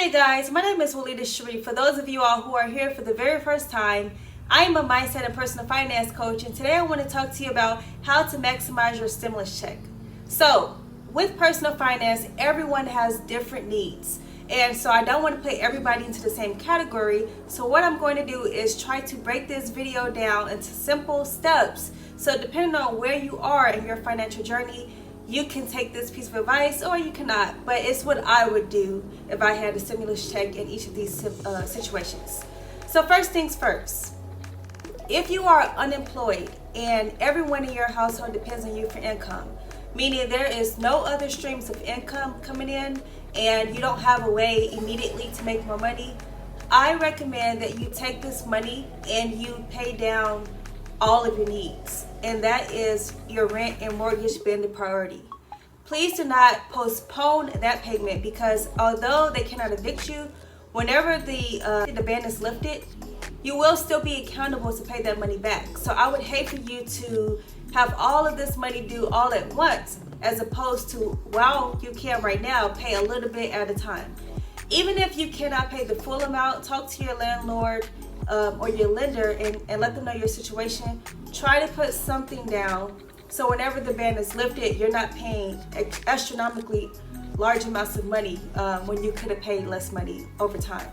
Hi you guys, my name is Walida Sharif. For those of you all who are here for the very first time, I am a mindset and personal finance coach, and today I want to talk to you about how to maximize your stimulus check. So with personal finance, everyone has different needs, and so I don't want to put everybody into the same category. So what I'm going to do is try to break this video down into simple steps, so depending on where you are in your financial journey, you can take this piece of advice or you cannot, but it's what I would do if I had a stimulus check in each of these situations. So first things first, if you are unemployed and everyone in your household depends on you for income, meaning there is no other streams of income coming in and you don't have a way immediately to make more money, I recommend that you take this money and you pay down all of your needs, and that is your rent and mortgage being the priority. Please do not postpone that payment, because although they cannot evict you, whenever the ban is lifted, you will still be accountable to pay that money back. So I would hate for you to have all of this money due all at once, as opposed to, while you can right now, pay a little bit at a time. Even if you cannot pay the full amount, talk to your landlord or your lender and let them know your situation. Try to put something down, so whenever the ban is lifted, you're not paying astronomically large amounts of money when you could have paid less money over time.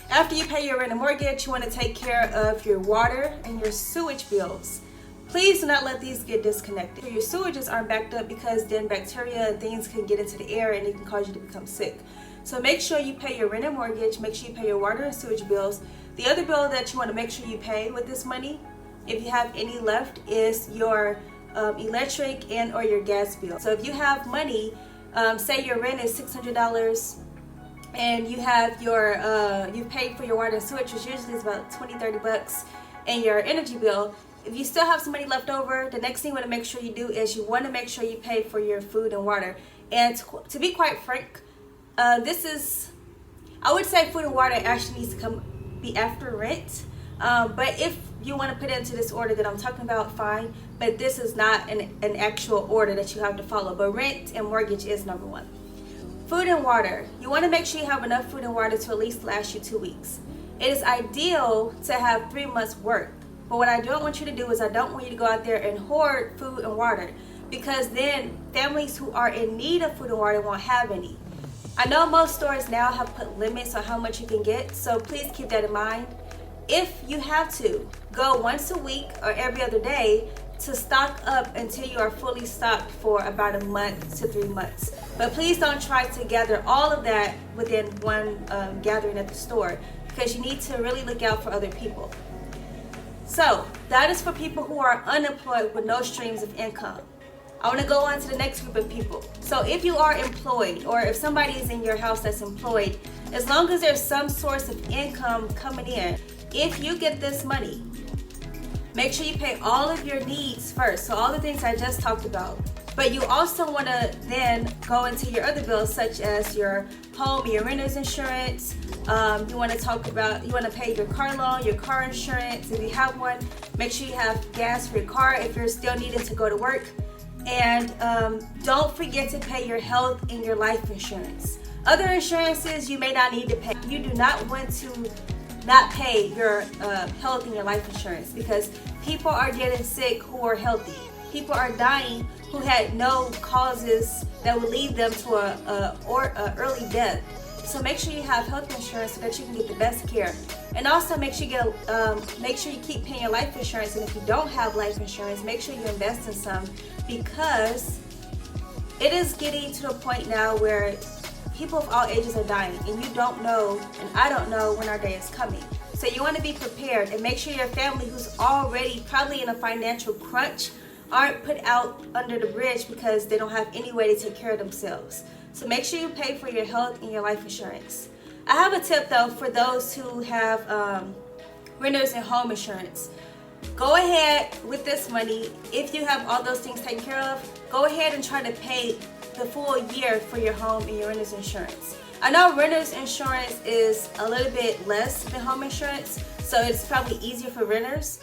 After you pay your rent and mortgage, you want to take care of your water and your sewage bills. Please do not let these get disconnected. Your sewages aren't backed up, because then bacteria and things can get into the air and it can cause you to become sick. So make sure you pay your rent and mortgage, make sure you pay your water and sewage bills. The other bill that you want to make sure you pay with this money, if you have any left, is your electric and or your gas bill. So if you have money, say your rent is $600 and you have your you paid for your water and sewage, which usually is about $20-30, and your energy bill. If you still have some money left over, the next thing you want to make sure you do is you want to make sure you pay for your food and water. And to be quite frank, I would say food and water actually needs to be after rent. But if you want to put it into this order that I'm talking about, fine. But this is not an actual order that you have to follow. But rent and mortgage is number one. Food and water. You want to make sure you have enough food and water to at least last you 2 weeks. It is ideal to have 3 months worth. But what I don't want you to do is I don't want you to go out there and hoard food and water, because then families who are in need of food and water won't have any. I know most stores now have put limits on how much you can get, so please keep that in mind. If you have to, go once a week or every other day to stock up until you are fully stocked for about a month to 3 months. But please don't try to gather all of that within one gathering at the store, because you need to really look out for other people. So that is for people who are unemployed with no streams of income. I want to go on to the next group of people. So if you are employed, or if somebody is in your house that's employed, as long as there's some source of income coming in, if you get this money, make sure you pay all of your needs first. So all the things I just talked about. But you also want to then go into your other bills, such as your home, your renter's insurance. You want to pay your car loan, your car insurance if you have one. Make sure you have gas for your car if you're still needing to go to work. And don't forget to pay your health and your life insurance. Other insurances you may not need to pay. You do not want to not pay your health and your life insurance, because people are getting sick who are healthy. People are dying who had no causes that would lead them to a early death. So make sure you have health insurance so that you can get the best care. And also make sure you keep paying your life insurance. And if you don't have life insurance, make sure you invest in some, because it is getting to the point now where people of all ages are dying, and you don't know, and I don't know, when our day is coming. So you want to be prepared, and make sure your family, who's already probably in a financial crunch, aren't put out under the bridge because they don't have any way to take care of themselves. So make sure you pay for your health and your life insurance. I have a tip though for those who have renters and home insurance. Go ahead with this money. If you have all those things taken care of, go ahead and try to pay the full year for your home and your renter's insurance. I know renter's insurance is a little bit less than home insurance, so it's probably easier for renters.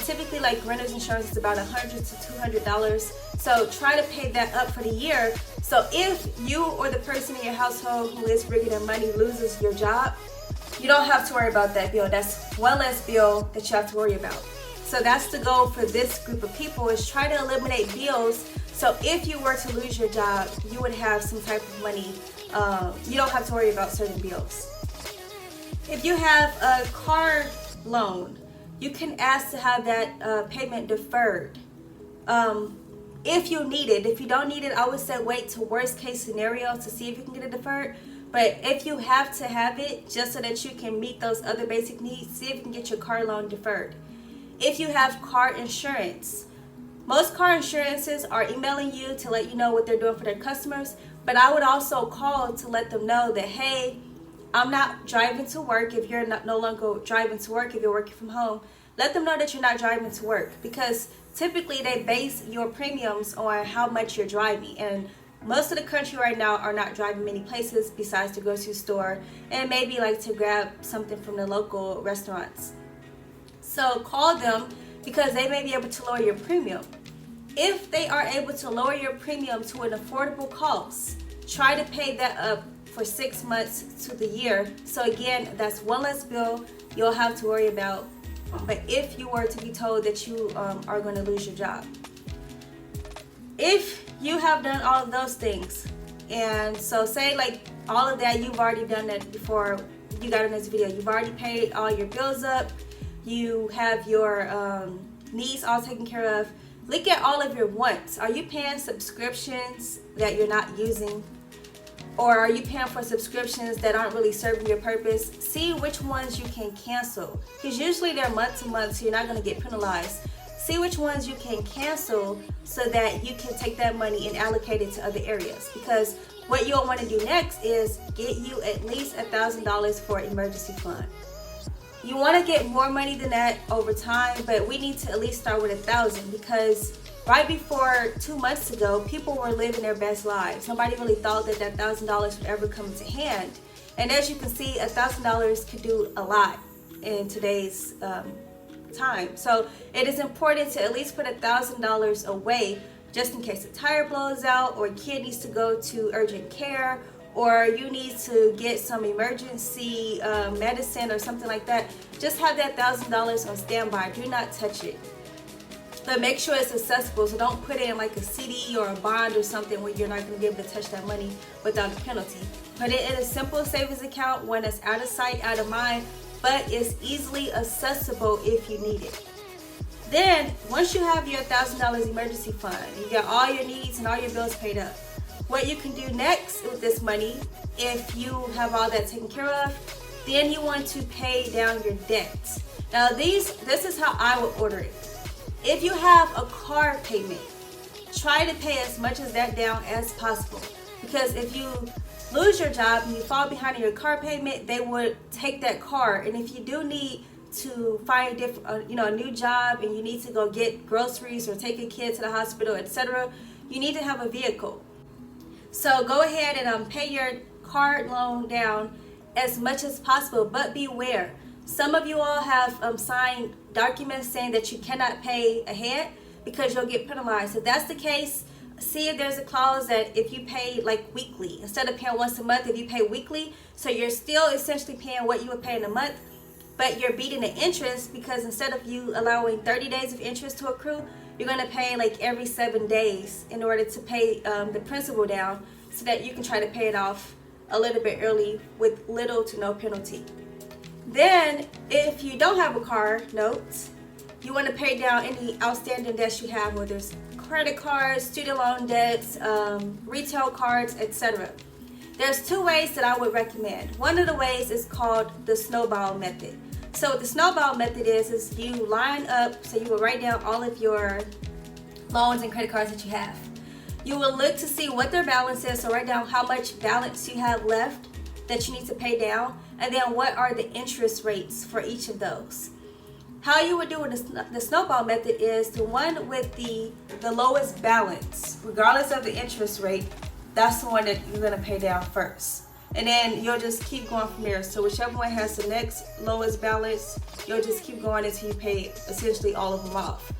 Typically, like renter's insurance is about $100 to $200. So try to pay that up for the year, So if you or the person in your household who is bringing in money loses your job, you don't have to worry about that bill. That's one less bill that you have to worry about. So that's the goal for this group of people, is try to eliminate bills. So if you were to lose your job, you would have some type of money. You don't have to worry about certain bills. If you have a car loan, you can ask to have that payment deferred. If you need it. If you don't need it, I would say wait to worst case scenario to see if you can get it deferred. But if you have to have it just so that you can meet those other basic needs, see if you can get your car loan deferred. If you have car insurance, most car insurances are emailing you to let you know what they're doing for their customers, but I would also call to let them know that, hey, I'm not driving to work. If you're no longer driving to work, if you're working from home, let them know that you're not driving to work, because typically they base your premiums on how much you're driving, and most of the country right now are not driving many places besides the grocery store and maybe like to grab something from the local restaurants. So call them, because they may be able to lower your premium. If they are able to lower your premium to an affordable cost, try to pay that up for 6 months to the year. So again, that's one less bill you'll have to worry about. But if you were to be told that you are going to lose your job, if you have done all of those things, and so say like all of that, you've already done that before you got in this video. You've already paid all your bills up. You have your needs all taken care of. Look at all of your wants. Are you paying subscriptions that you're not using? Or are you paying for subscriptions that aren't really serving your purpose? See which ones you can cancel, because usually they're month to month, so you're not going to get penalized. See which ones you can cancel so that you can take that money and allocate it to other areas. Because what you'll want to do next is get you at least $1,000 for emergency fund. You want to get more money than that over time, but we need to at least start with $1,000, because right before 2 months ago, people were living their best lives. Nobody really thought that that $1,000 would ever come to hand. And as you can see, $1,000 could do a lot in today's time. So it is important to at least put $1,000 away just in case a tire blows out, or a kid needs to go to urgent care, or you need to get some emergency medicine or something like that. Just have that $1,000 on standby. Do not touch it. But make sure it's accessible, so don't put it in like a CD or a bond or something where you're not going to be able to touch that money without a penalty. Put it in a simple savings account, one that's out of sight, out of mind, but it's easily accessible if you need it. Then, once you have your $1,000 emergency fund, you got all your needs and all your bills paid up, what you can do next with this money, if you have all that taken care of, then you want to pay down your debt. Now, this is how I would order it. If you have a car payment, try to pay as much of that down as possible, because if you lose your job and you fall behind in your car payment, they would take that car. And if you do need to find a new job, and you need to go get groceries or take a kid to the hospital, etc., you need to have a vehicle. So go ahead and pay your car loan down as much as possible, but beware. Some of you all have signed documents saying that you cannot pay ahead because you'll get penalized. If that's the case, see if there's a clause that if you pay like weekly, instead of paying once a month, if you pay weekly, so you're still essentially paying what you would pay in a month, but you're beating the interest, because instead of you allowing 30 days of interest to accrue, you're going to pay like every 7 days in order to pay the principal down, so that you can try to pay it off a little bit early with little to no penalty. Then, if you don't have a car note, you want to pay down any outstanding debts you have, whether it's credit cards, student loan debts, retail cards, etc. There's 2 ways that I would recommend. One of the ways is called the snowball method. So what the snowball method is you line up, so you will write down all of your loans and credit cards that you have. You will look to see what their balance is, so write down how much balance you have left that you need to pay down, and then what are the interest rates for each of those. How you would do the snowball method is the one with the lowest balance, regardless of the interest rate, that's the one that you're going to pay down first. And then you'll just keep going from there. So whichever one has the next lowest balance, you'll just keep going until you pay essentially all of them off.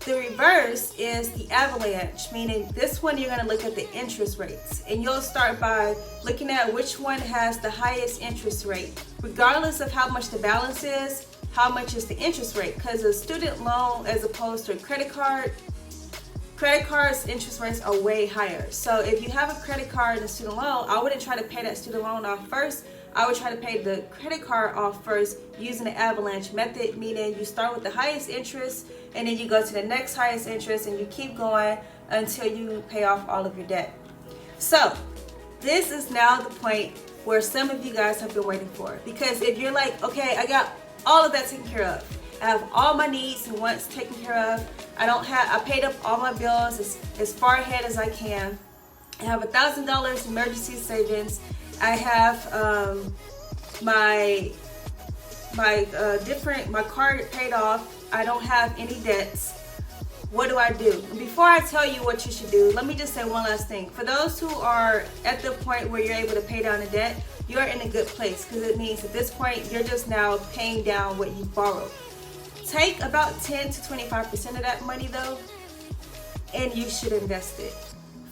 The reverse is the avalanche, meaning this one you're going to look at the interest rates, and you'll start by looking at which one has the highest interest rate, regardless of how much the balance is. How much is the interest rate? Because a student loan, as opposed to a credit cards interest rates are way higher. So if you have a credit card and a student loan, I wouldn't try to pay that student loan off first. I would try to pay the credit card off first using the avalanche method, meaning you start with the highest interest and then you go to the next highest interest and you keep going until you pay off all of your debt. So this is now the point where some of you guys have been waiting for, because if you're like, okay, I got all of that taken care of, I have all my needs and wants taken care of, I paid up all my bills as far ahead as I can, I have $1,000 emergency savings, I have my card paid off, I don't have any debts. What do I do? Before I tell you what you should do, let me just say one last thing. For those who are at the point where you're able to pay down the debt, you're in a good place, because it means at this point you're just now paying down what you borrowed. Take about 10 to 25% of that money though, and you should invest it.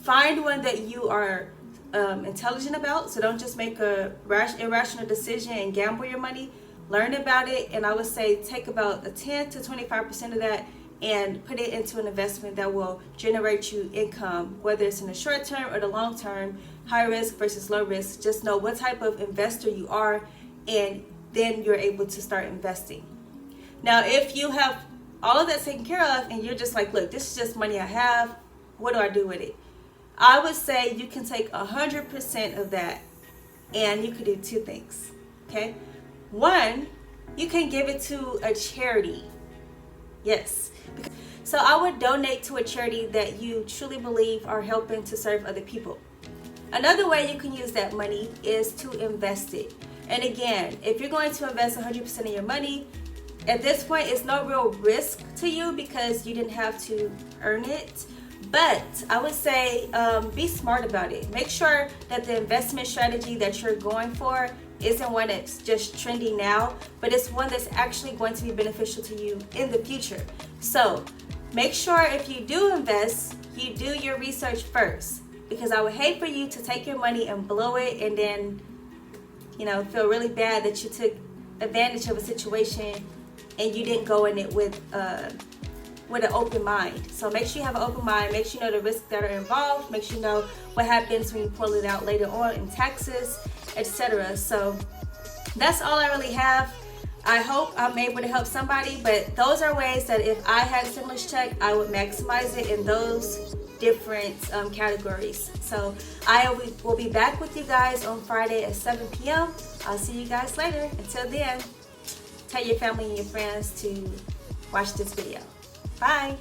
Find one that you are intelligent about, so don't just make a irrational decision and gamble your money. Learn about it, and I would say take about a 10 to 25% of that and put it into an investment that will generate you income, whether it's in the short term or the long term, high risk versus low risk. Just know what type of investor you are, and then you're able to start investing. Now, if you have all of that taken care of and you're just like, look, this is just money I have, what do I do with it? I would say you can take 100% of that and you could do two things, okay? One, you can give it to a charity. Yes. So I would donate to a charity that you truly believe are helping to serve other people. Another way you can use that money is to invest it. And again, if you're going to invest 100% of your money, at this point, it's no real risk to you because you didn't have to earn it. But I would say be smart about it. Make sure that the investment strategy that you're going for isn't one that's just trending now, but it's one that's actually going to be beneficial to you in the future. So make sure if you do invest, you do your research first, because I would hate for you to take your money and blow it and then, feel really bad that you took advantage of a situation and you didn't go in it with an open mind. So make sure you have an open mind, make sure you know the risks that are involved, make sure you know what happens when you pull it out later on in taxes, etc. So that's all I really have. I hope I'm able to help somebody, but those are ways that if I had a stimulus check, I would maximize it in those different categories. So I will be back with you guys on Friday at 7 p.m. I'll see you guys later. Until then, tell your family and your friends to watch this video. Bye.